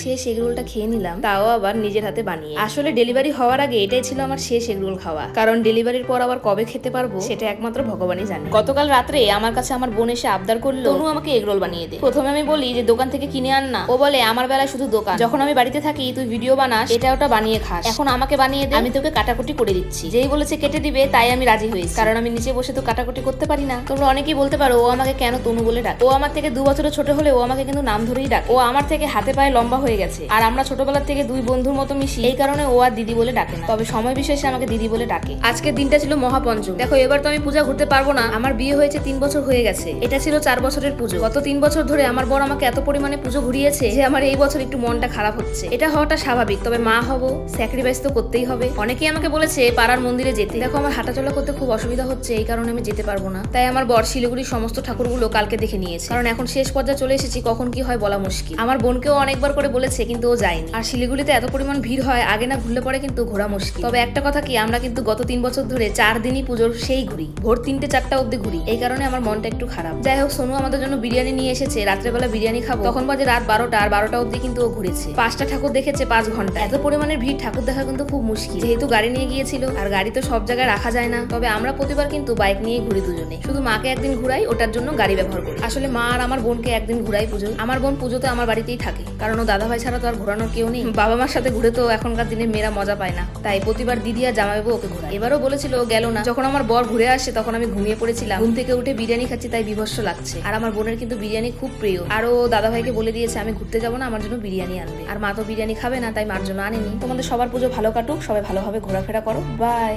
শেষ এগরোলটা খেয়ে নিলাম, তাও আবার নিজের হাতে বানিয়ে। আসলে ডেলিভারি হওয়ার আগে এটাই ছিল আমার শেষ এগরোল খাওয়া, কারণ ডেলিভারির পর আবার কবে খেতে পারবো সেটা একমাত্র ভগবানই জানে। গতকাল রাত্রে আমার কাছে আমার বোন এসে আবদার করলো, তনু আমাকে এগরোল বানিয়ে দে। প্রথমে আমি বলি যে দোকান থেকে কিনে আন না। ও বলে আমার বেলায় শুধু দোকান, যখন আমি বাড়িতে থাকি তুই ভিডিও বানাস, এটা ওটা বানিয়ে খাস, এখন আমাকে বানিয়ে দে, আমি তোকে কাটাকুটি করে দিচ্ছি। যেই বলেছে কেটে দিবে তাই আমি রাজি হয়েছি, কারণ আমি নিচে বসে তো কাটাকুটি করতে পারি না। তোমরা অনেকেই বলতে পারো ও আমাকে কেন তনু বলে ডাক। ও আমার থেকে 2 বছরের ছোট হলে ও আমাকে কিন্তু নাম ধরেই ডাক। ও আমার থেকে হাতে পায়ে লম্বা হয়ে গেছে, আর আমরা ছোটবেলা থেকে 2 বন্ধুর মতো মিশি, এই কারণে ও আর দিদি বলে ডাকে না, তবে সময় বিশেষে আমাকে দিদি বলে ডাকে। আজকের দিনটা ছিল মহাপঞ্চম। দেখো এবার তো আমি পূজা ঘুরতে পারবো না, আমার বিয়ে হয়েছে 3 বছর হয়ে গেছে, এটা ছিল 4 বছরের পুজো। গত 3 বছর ধরে আমার বর আমাকে এত পরিমাণে পুজো ঘুরিয়েছে যে আমার এই বছর একটু মনটা খারাপ হচ্ছে। এটা হওয়াটা স্বাভাবিক, তবে মা হব, স্যাক্রিফাইস তো করতেই হবে। অনেকেই আমাকে বলেছে পাড়ার মন্দিরে যেতে। দেখো আমার হাঁটাচলা করতে খুব অসুবিধা হচ্ছে, এই কারণে আমি যেতে পারবো না। তাই আমার বর শিলিগুড়ির সমস্ত ঠাকুরগুলো কালকে দেখে নিয়েছে, কারণ এখন শেষ পর্যায়ে চলে এসেছি, কখন কি হয় বলা মুশকিল। আমার বোনকেও অনেকবার করে বলেছে কিন্তু ও যায়নি। আর শিলিগুড়িতে এত পরিমাণ ভিড় হয়, আগে না ঘুরলে পরে কিন্তু ঘোরা মুশকিল। তবে একটা কথা কি, আমরা কিন্তু গত 3 বছর ধরে 4 দিনই পুজোর সেই ঘুরি, ভোর 3টে-4টা অব্দি ঘুরি, এই কারণে আমার মনটা একটু খারাপ। যাই হোক, সোনু আমাদের জন্য বিরিয়ানি নিয়ে এসেছে, রাত্রেবেলা বিরিয়ানি খাবো, তখন বাজে রাত 12টা, আর 12টা অব্দি কিন্তু ও ঘুরেছে। 5টা ঠাকুর দেখেছে 5 ঘন্টা। এত পরিমাণের ভিড় ঠাকুর দেখা কিন্তু খুব মুশকিল, যেহেতু গাড়ি নিয়ে গিয়েছিল, আর গাড়ি তো সব জায়গায় রাখা যায় না। তবে আমরা প্রতিবার কিন্তু বাইক নিয়ে ঘুরি দুজনে, শুধু মাকে একদিন ঘুরাই, ওটার জন্য গাড়ি ব্যবহার করি। আসলে মা আর আমার বোনকে একদিন ঘুরাই পুজো। আমার বোন পুজোতে আমার বাড়িতেই থাকে, কারণ ও দাদা ভাই ছাড়া তো আর ঘোরানোর কেউ নেই। বাবা মার সাথে ঘুরে তো এখনকার দিনে মেয়েরা মজা পায় না, তাই প্রতিবার দিদি আর জামাইবাবু ওকে ঘোরায়। এবারও বলেছিল, গেল না। যখন আমার বর ঘুরে আসে তখন আমি ঘুমিয়ে পড়েছিলাম, ঘুম থেকে উঠে বিরিয়ানি খাচ্ছি, তাই বিভৎস লাগছে। আর আমার বোনের কিন্তু বিরিয়ানি খুব প্রিয়, আর ও দাদা ভাইকে বলে দিয়েছে আমি ঘুরতে যাবো না, আমার জন্য বিরিয়ানি আনবে। আর মা তো বিরিয়ানি খাবে না, তাই মার জন্য আনেনি। তোমাদের সবার পুজো ভালো কাটুক, সবাই ভালোভাবে ঘোরাফেরা করো, বাই।